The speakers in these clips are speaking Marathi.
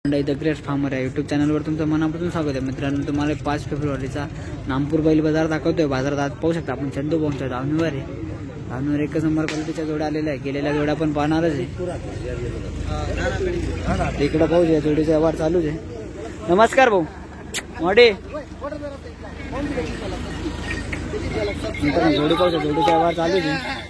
द ग्रेट फार्मर या यूट्यूब चॅनलवर तुमचं मनापासून स्वागत आहे मित्रांनो। तुम्हाला 5 फेब्रुवारीचा नामपूर बैल बाजार दाखवतोय। बाजारात आज पाहू शकता आपण चंदू भाऊंच्या धावणीवर एकच नंबर क्वालिटीच्या जोड्या आलेल्या आहे। गेलेल्या जोड्या पण पाहणारच आहे। इकडे पाहू या जोडीचा व्यवहार चालूच आहे। नमस्कार भाऊ मोठे मित्रांनो, जोडी पाहू जोडीचा व्यवहार चालूच आहे।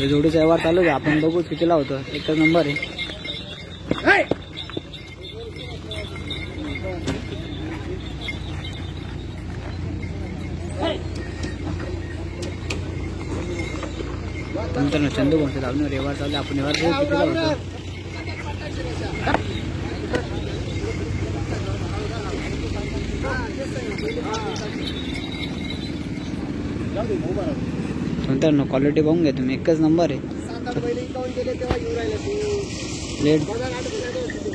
जोडीचा व्यवहार चालू आहे। आपण बघू कितीला होतं। एकच नंबर आहे। मित्रांनो, चंदू भाऊंच्या धावणीवर व्यवहार चालू आहे। आपण व्यवहार बघू कितीला होतं। मित्रांनो, क्वालिटी बघून घ्या तुम्ही, एकच नंबर आहे।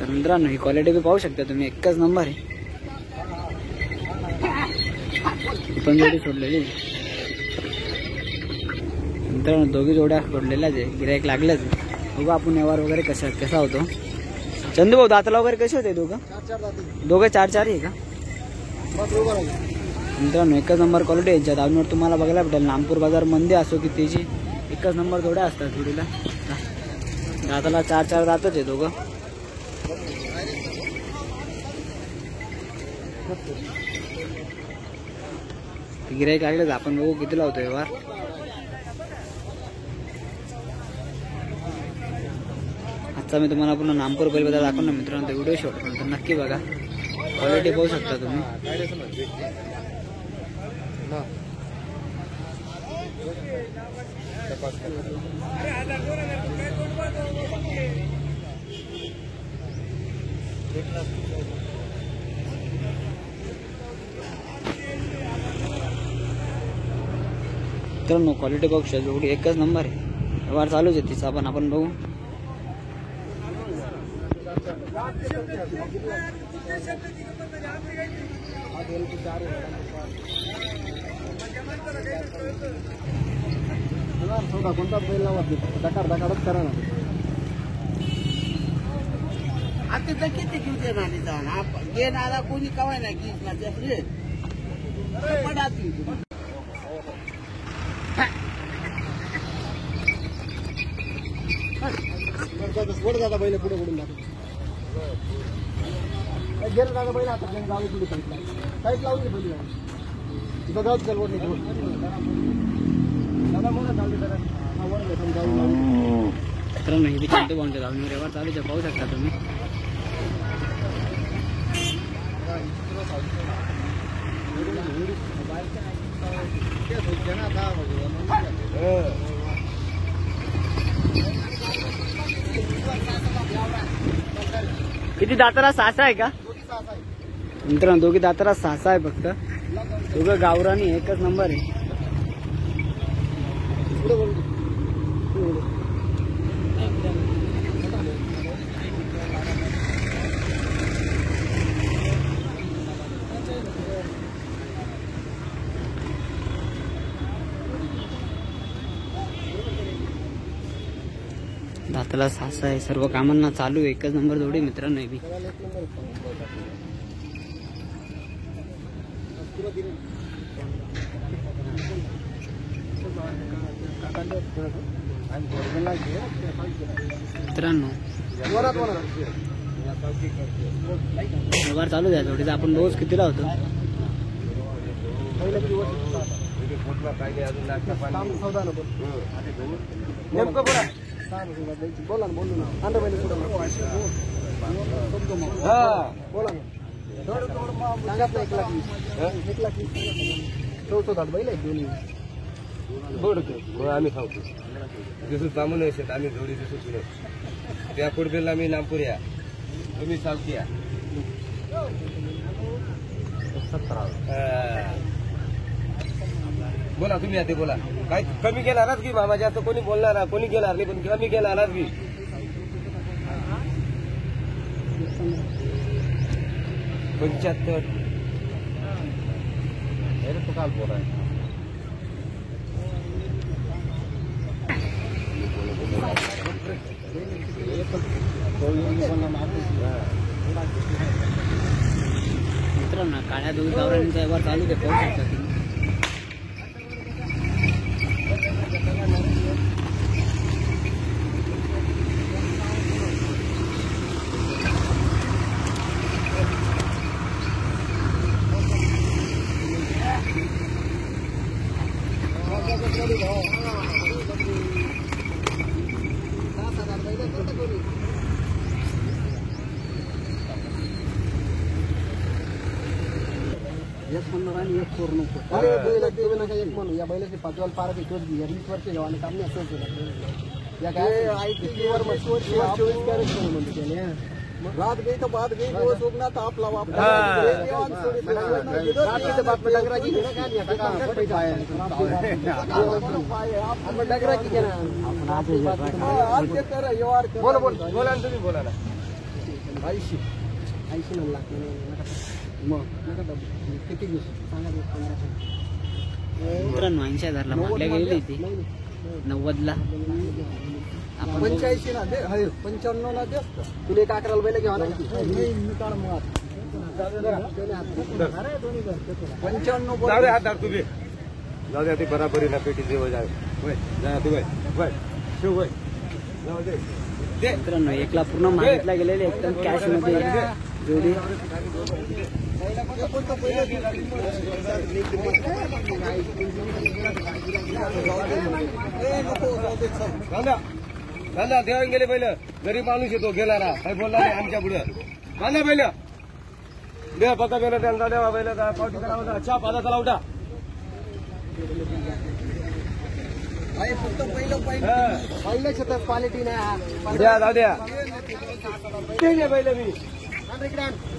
तर मित्रांनो, ही क्वालिटी बी पाहू शकता तुम्ही, एकच नंबर आहे। पण जोडी सोडलेली मित्रांनो, दोघी जोड्या सोडलेल्याच आहे। गिराईक लागल्याच आहे। बघू आपण व्यवहार वगैरे कसा होतो। चंदू भाऊ, दाताला वगैरे कसे होते दोघं? दोघं 4-4 आहे का? मित्रांनो, एकच नंबर क्वालिटी यांच्या धावणीवर तुम्हाला बघायला भेटेल। नामपूर बाजार मंदी असो की त्याची एकच नंबर जोड्या असतात। जोडीला दाताला 4-4 दातच आहे दोघं। गिराईक लागलेच। आपण बघू कितीला होतो व्यवहार। आजचा मी तुम्हाला पुन्हा नामपूर बैल बाजार दाखवणार मित्रांनो। ते व्हिडिओ शॉट तर नक्की बघा। क्वालिटी पाहू शकता तुम्ही। मित्रांनो, क्वालिटी बघू शकता। जोडी एकच नंबर आहे। व्यवहार चालूच आहे तिचा। आपण बघू। कोणता बैल दकाडच करा ना। आता तर किती किती घे नाला कोणी कवाय ना की दादा बैल पुढे पुढून गेलं दादा बैल आता गावी पुढे काहीच लावली बैल तिथं गावच चल मित्रांनो, ही चंदू भाऊंच्या धावणीवर व्यवहार चालूच आहे। पाहू शकता तुम्ही। किती दातारा 6 आहे का मित्रांनो? दोघी दातारा 6 आहे फक्त। दोघं गावरानी एकच नंबर आहे। दाताला 6 आहे। सर्व कामांना चालू आहे। एकच नंबर जोडी मित्रांनो। बी मित्रांनो, व्यवहार चालू आहे जोडीचा। आपण रोज कितीला होतो। बोला ना बोलू ना बोला ना। सांगत ना 1,20,000 बैल आहे दोन्ही। आम्ही खावतो जसं सामान येतात आम्ही जोडी जसं त्या पुढबेला आम्ही नामपूर या तुम्ही सावकी या 17 बोला तुम्ही आता बोला। काही कमी केणारच की मामा? जास्त कोणी बोलणार कोणी केणार नाही, पण कमी केणारच की। 75 मेरे तो काल बोल रहा है मित्रांनो काळ्या दूध गावरांचा व्यवहार चालू आहे, पाहू शकता तुम्ही. एक म्हणणार आणि एक करू नको. अरे बैल ते नका एक म्हणू. या बैलाचे पाचवाल पार येतोच घे. 20 वर्ष जेवण काम नाही असं केलं या काय आयटीवर मशवर 24 कॅरेट म्हणते त्याने. रात गई तो बात गई दिवस उगना तो आपला वापस डगरा की ना काय या का पैसा आहे आपण डगरा की ना आज ते कर यार बोला बोला तुम्ही बोला ना. 80 लाख मग किती दिवस सांगा. मित्रांनो 80,000ला मागल्या गेलेली ती 90ला. 85 ना दे 95 ना दे. तुला एक 11 बैल घ्यावा ना 95 जाऊ दे हात धर तुम्ही. जाऊ दे ते बराबरी ना पेटी देव जाय जा तू बाय शिव बाय जाऊ दे. मित्रांनो 1ला पूर्ण मागितल्या गेलेले एकदम कॅश मध्ये जोडी. दादा देवान गेले पहिलं. गरीब माणूस येतो गेला ना काही बोलला नाही आमच्या पुढे. बांधा पहिलं देवा पका गेला त्यांचा देवा पहिलं पावती करावा चहा पादा चला उठा. पहिलं शेतात क्वालिटी नाही द्या जाऊ द्या ते नाही पहिलं मी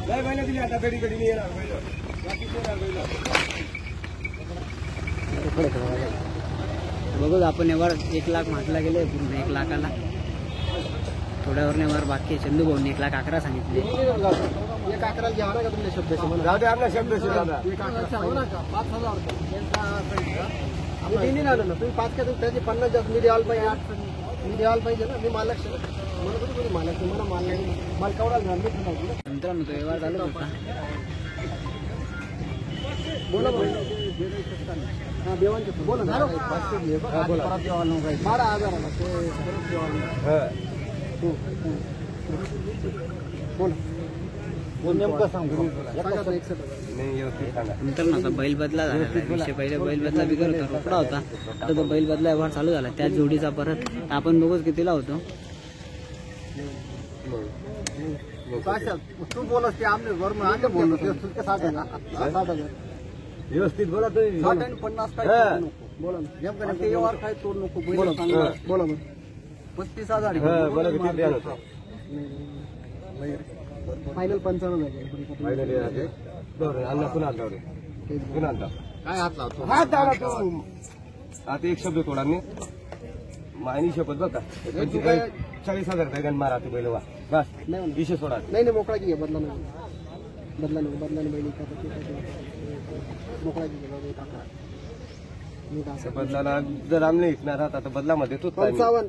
नाही पहिलं दिली आता पेटी पेटी येणार पहिलं. बघू आपण यावर 1 लाख म्हटला गेले पूर्ण 1 लाखाला. थोड्यावर यावर बाकी चंदू भाऊने 1,11,000 सांगितले. 11 घ्यावा ना का तुमच्या शब्दाचे म्हणा. जाऊ दे आपला शब्द दादा 5,000 आम्ही नाही आलो ना. तुम्ही 5 का त्याचे 50 जास्त मी द्यायला पाहिजे. 8 मी द्यायला पाहिजे ना. मी मालक मला कुठे कोणी मालक मला माल नाही. माल केवढा झाला मी मित्रांनो तो व्यवहार चालू होता. बोला बोला हा देवांचे बोला ना. 500 घे बघा. 12,000 ते परत देवाला बोल नेमकं सांगू. नाही व्यवस्थित सांगा. मित्रांनो आता बैल बदला झाला. विषय पहिले बैल बदला बिगर होता, रोकडा होता. आता तो बैल बदला व्यवहार चालू झाला. त्याच जोडीचा परत आपण बघूच कितीला होतो. तू बोलस ते आमने वरून आगे बोललो ते तुझे 60,000 व्यवस्थित बोला तुम्ही. 60 आणि 50 काय बोला नेमकं नेमकं व्यवहार काय तोड नको. बोला बोला 35,000 बोला किती द्या होतं फायनल 55,000 फायनली अन्न पुन्हा पुन्हा काय हात लावतो. हात लावला तू. आता एक शब्द थोडा मी मायनी शपथ बघा 40,000 पैगण मारा तू बैल वा बस विषय सोडा. नाही नाही मोकळा घे. बदला नाही बैल मोकळा घे. बदलाला जर आम्ही विकणार आहात आता बदलामध्ये तूच 55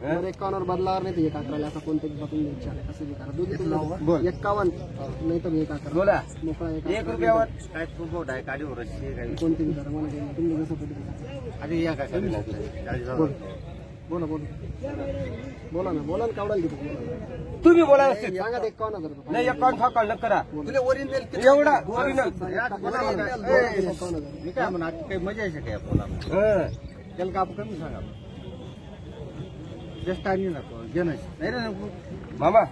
51 बदलावर नाही. 11 असं कोणतं बघून विचार कसं करा. दोघी 51 नाही तर 11 बोला मोकळा 1 रुपयावर काय खूप आहे गाडीवर कोणते विचार मला तुम्ही कसं अरे या काय बोला बोला ना कावडाल देतो. तुम्ही बोला सांगा 51,000 नाही अकाउंट फाकाल न करा तुला ओरिजिनल एवढा ओरिजिनल मी काय म्हणा काही मजा आहे काय आपल्याला त्याला का आपण कमी सांगा. जस्ट टाइम नको घेणं नाही रे मामा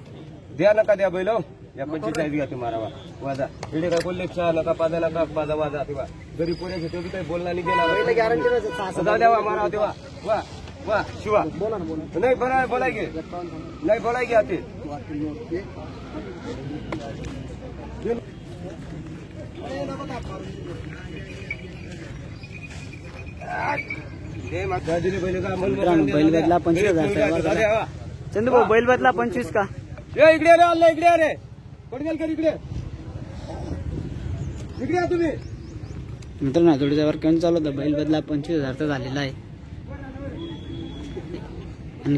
द्या नका द्या बैल या 45 घ्या तुम्हाला वाजा इकडे काय बोलले चहा नका पाजा नका पाजा वाजा तेव्हा गरीब पोऱ्याचे ते काही बोलला नाही गेला गॅरंटी द्यावा मारा तेव्हा वा वा शिवा बोला ना बोला नाही बोलाय गे नाही बोलाय गे ते बैल बदला 25,000. चंदू भाऊ बैल बदला 25 का. इकडे आले अल्ला इकडे अरे पडगेल कर इकडे या तुम्ही. मित्रांनो जोडीचा वर केव्हा चालू होता. बैल बदला 25,000चा झालेला आहे. आणि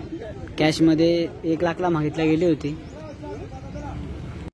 कॅशमध्ये 1 लाखला मागितल्या गेली होती.